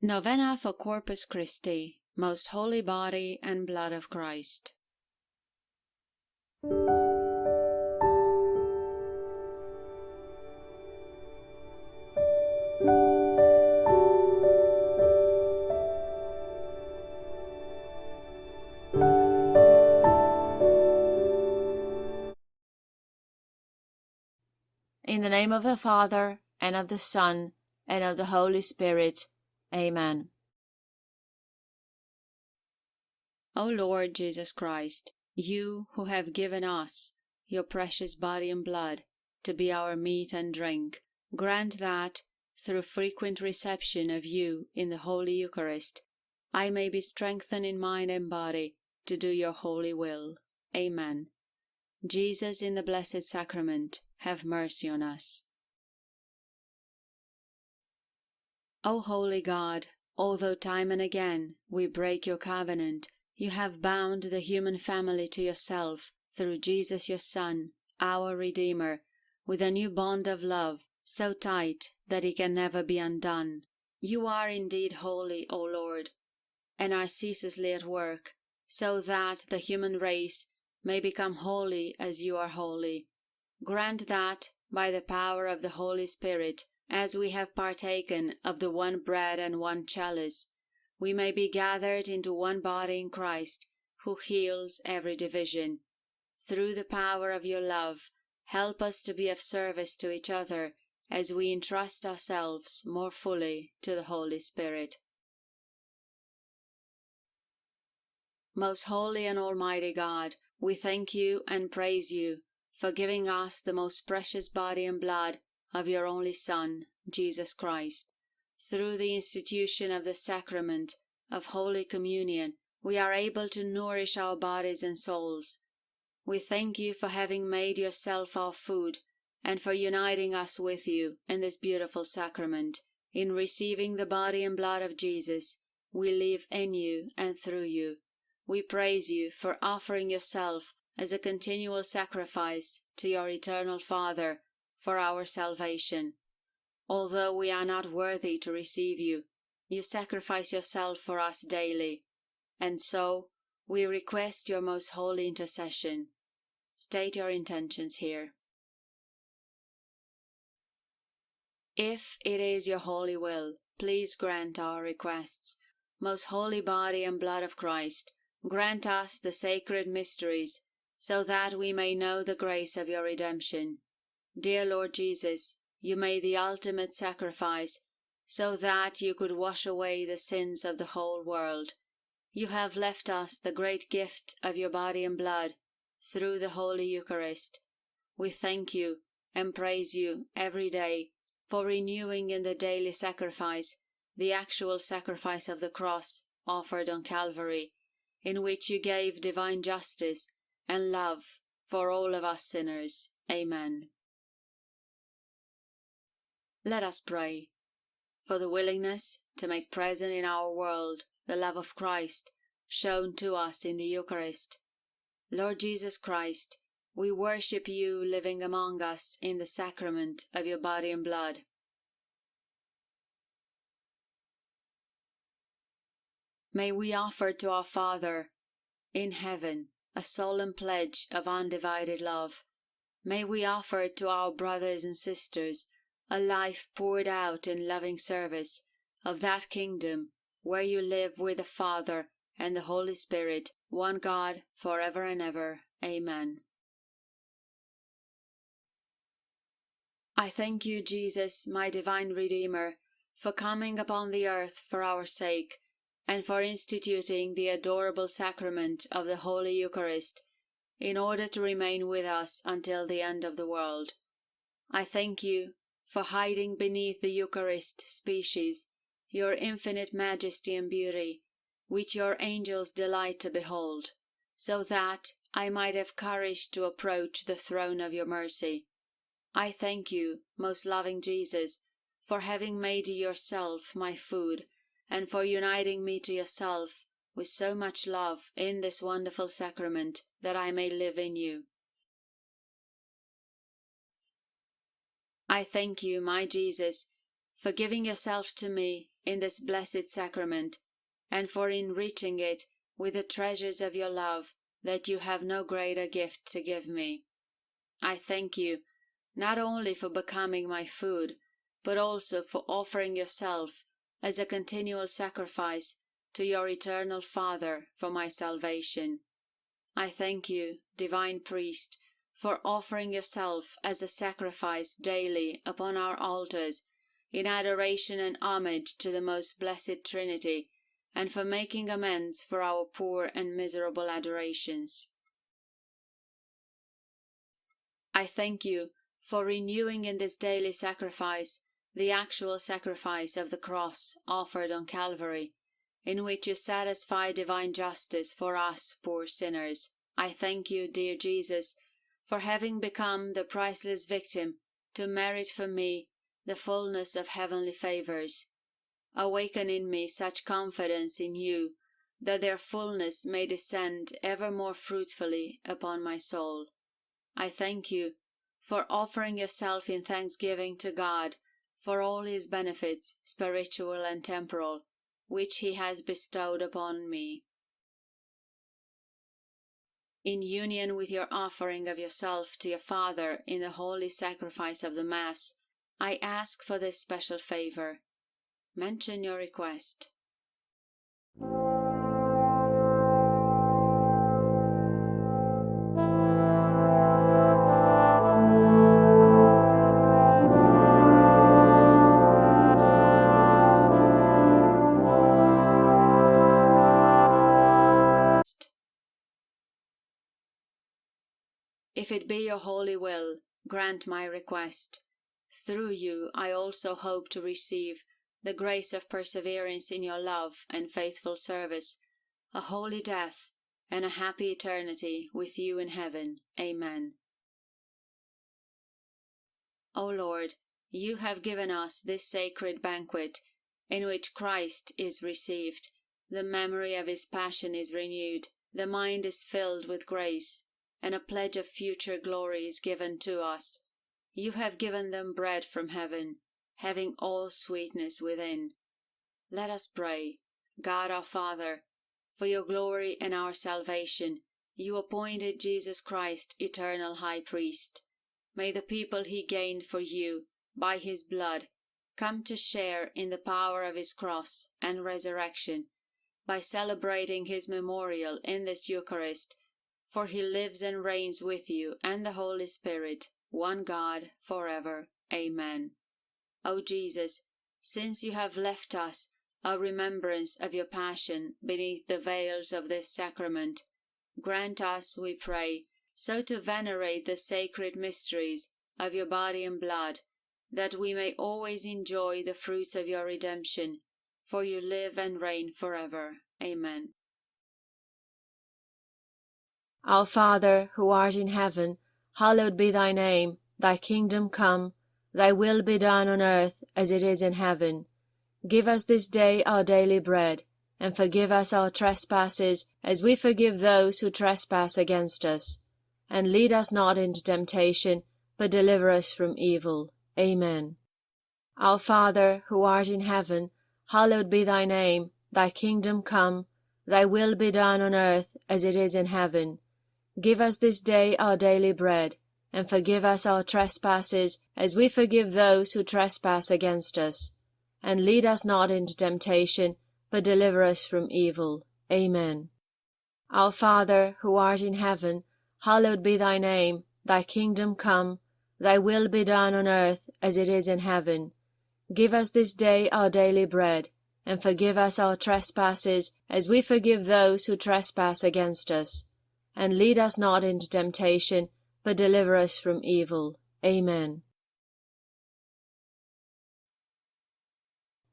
Novena for Corpus Christi, Most Holy Body and Blood of Christ. In the name of the Father, and of the Son, and of the Holy Spirit. Amen. O Lord Jesus Christ, you who have given us your precious body and blood to be our meat and drink, grant that, through frequent reception of you in the Holy Eucharist, I may be strengthened in mind and body to do your holy will. Amen. Jesus in the Blessed Sacrament, have mercy on us. O holy God, although time and again we break your covenant, you have bound the human family to yourself through Jesus your Son, our Redeemer, with a new bond of love so tight that it can never be undone. You are indeed holy, O Lord, and are ceaselessly at work, so that the human race may become holy as you are holy. Grant that, by the power of the Holy Spirit, as we have partaken of the one bread and one chalice, we may be gathered into one body in Christ, who heals every division. Through the power of your love, help us to be of service to each other as we entrust ourselves more fully to the Holy Spirit. Most holy and almighty God, we thank you and praise you for giving us the most precious body and blood of your only Son, Jesus Christ. Through the institution of the sacrament of Holy Communion, we are able to nourish our bodies and souls. We thank you for having made yourself our food, and for uniting us with you in this beautiful sacrament. In receiving the body and blood of Jesus, we live in you and through you. We praise you for offering yourself as a continual sacrifice to your eternal Father for our salvation. Although we are not worthy to receive you, you sacrifice yourself for us daily, and so we request your most holy intercession. State your intentions here. If it is your holy will, please grant our requests. Most holy body and blood of Christ, grant us the sacred mysteries, so that we may know the grace of your redemption. Dear Lord Jesus, you made the ultimate sacrifice, so that you could wash away the sins of the whole world. You have left us the great gift of your body and blood through the Holy Eucharist. We thank you and praise you every day for renewing in the daily sacrifice the actual sacrifice of the cross offered on Calvary, in which you gave divine justice and love for all of us sinners. Amen. Let us pray for the willingness to make present in our world the love of Christ shown to us in the Eucharist. Lord Jesus Christ, we worship you living among us in the sacrament of your body and blood. May we offer to our Father in heaven a solemn pledge of undivided love. May we offer to our brothers and sisters a life poured out in loving service of that kingdom where you live with the Father and the Holy Spirit, one God, forever and ever. Amen. I thank you, Jesus, my divine Redeemer, for coming upon the earth for our sake, and for instituting the adorable sacrament of the Holy Eucharist, in order to remain with us until the end of the world. I thank you for hiding beneath the Eucharist species your infinite majesty and beauty, which your angels delight to behold, so that I might have courage to approach the throne of your mercy. I thank you, most loving Jesus, for having made yourself my food, and for uniting me to yourself with so much love in this wonderful sacrament, that I may live in you. I thank you, my Jesus, for giving yourself to me in this blessed sacrament, and for enriching it with the treasures of your love, that you have no greater gift to give me. I thank you, not only for becoming my food, but also for offering yourself as a continual sacrifice to your eternal Father for my salvation. I thank you, Divine Priest, for offering yourself as a sacrifice daily upon our altars, in adoration and homage to the most blessed Trinity, and for making amends for our poor and miserable adorations. I thank you for renewing in this daily sacrifice the actual sacrifice of the cross offered on Calvary, in which you satisfy divine justice for us poor sinners. I thank you, dear Jesus, for having become the priceless victim to merit for me the fullness of heavenly favors. Awaken in me such confidence in you, that their fullness may descend ever more fruitfully upon my soul. I thank you for offering yourself in thanksgiving to God for all his benefits, spiritual and temporal, which he has bestowed upon me. In union with your offering of yourself to your Father in the holy sacrifice of the Mass, I ask for this special favor. Mention your request. If it be your holy will, grant my request. Through you I also hope to receive the grace of perseverance in your love and faithful service, a holy death, and a happy eternity with you in heaven. Amen. O Lord, you have given us this sacred banquet, in which Christ is received, the memory of his passion is renewed, the mind is filled with grace, and a pledge of future glory is given to us. You have given them bread from heaven, having all sweetness within. Let us pray. God our Father, for your glory and our salvation, you appointed Jesus Christ eternal High Priest. May the people he gained for you by his blood come to share in the power of his cross and resurrection, by celebrating his memorial in this Eucharist, for he lives and reigns with you and the Holy Spirit, one God, forever. Amen. O Jesus, since you have left us a remembrance of your passion beneath the veils of this sacrament, grant us, we pray, so to venerate the sacred mysteries of your body and blood, that we may always enjoy the fruits of your redemption, for you live and reign forever. Amen. Our Father, who art in heaven, hallowed be thy name. Thy kingdom come, thy will be done on earth as it is in heaven. Give us this day our daily bread, and forgive us our trespasses, as we forgive those who trespass against us. And lead us not into temptation, but deliver us from evil. Amen. Our Father, who art in heaven, hallowed be thy name. Thy kingdom come, thy will be done on earth as it is in heaven. Give us this day our daily bread, and forgive us our trespasses, as we forgive those who trespass against us. And lead us not into temptation, but deliver us from evil. Amen. Our Father, who art in heaven, hallowed be thy name. Thy kingdom come, thy will be done on earth as it is in heaven. Give us this day our daily bread, and forgive us our trespasses, as we forgive those who trespass against us. And lead us not into temptation, but deliver us from evil. Amen.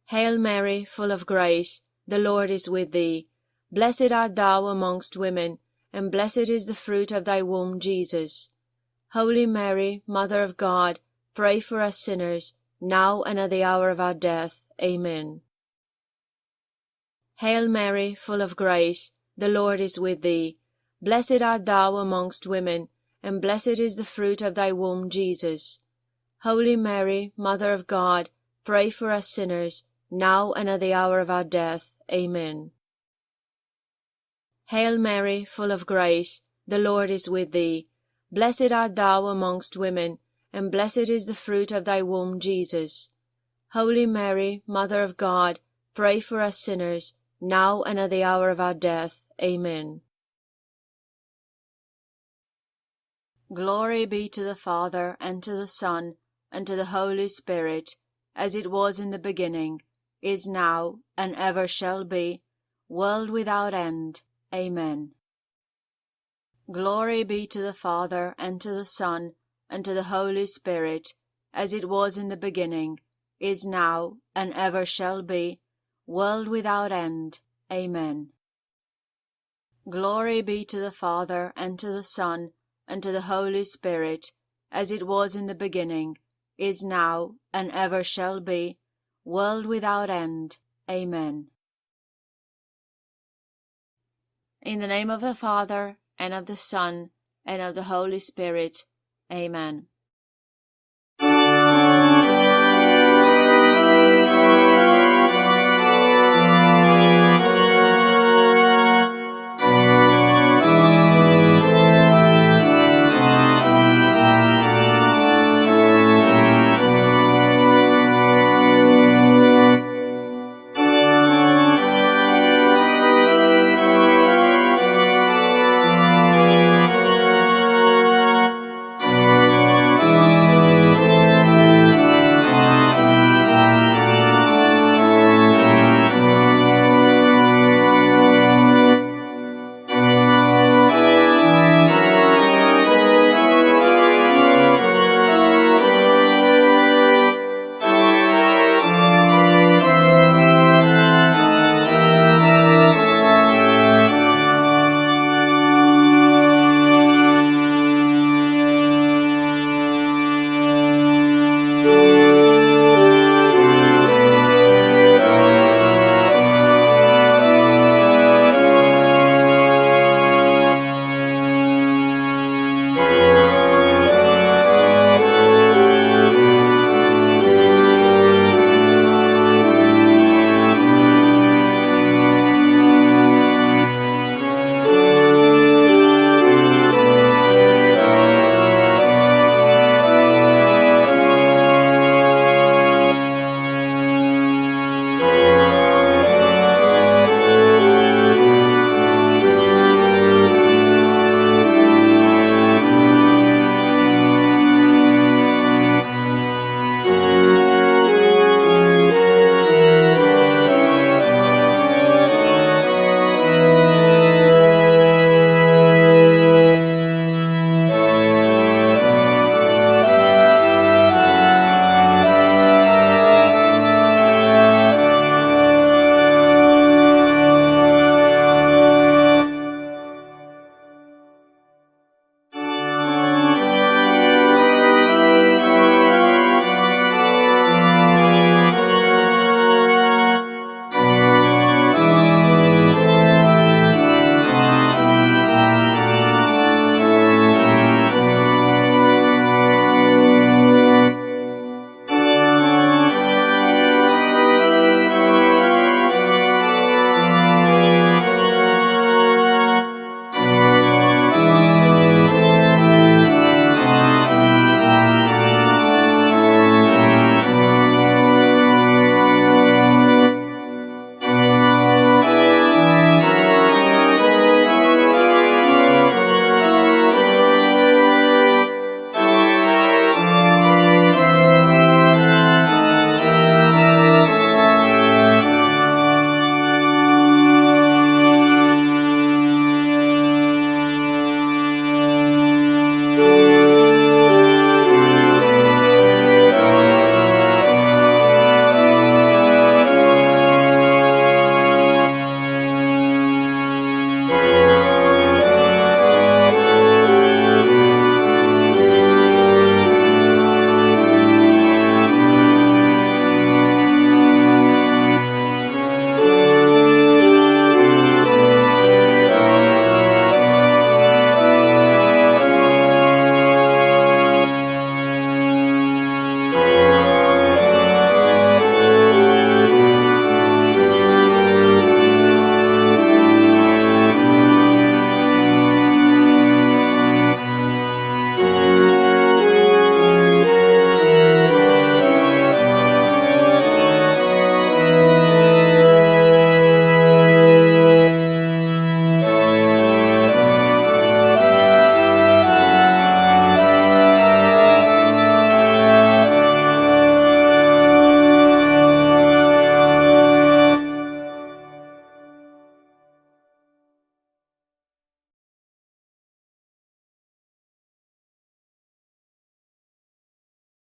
Hail Mary, full of grace, the Lord is with thee. Blessed art thou amongst women, and blessed is the fruit of thy womb, Jesus. Holy Mary, Mother of God, pray for us sinners, now and at the hour of our death. Amen. Hail Mary, full of grace, the Lord is with thee. Blessed art thou amongst women, and blessed is the fruit of thy womb, Jesus. Holy Mary, Mother of God, pray for us sinners, now and at the hour of our death. Amen. Hail Mary, full of grace, the Lord is with thee. Blessed art thou amongst women, and blessed is the fruit of thy womb, Jesus. Holy Mary, Mother of God, pray for us sinners, now and at the hour of our death. Amen. Glory be to the Father, and to the Son, and to the Holy Spirit, as it was in the beginning, is now, and ever shall be, world without end. Amen. Glory be to the Father, and to the Son, and to the Holy Spirit, as it was in the beginning, is now, and ever shall be, world without end. Amen. Glory be to the Father, and to the Son, and to the Holy Spirit, as it was in the beginning, is now, and ever shall be, world without end. Amen. In the name of the Father, and of the Son, and of the Holy Spirit. Amen.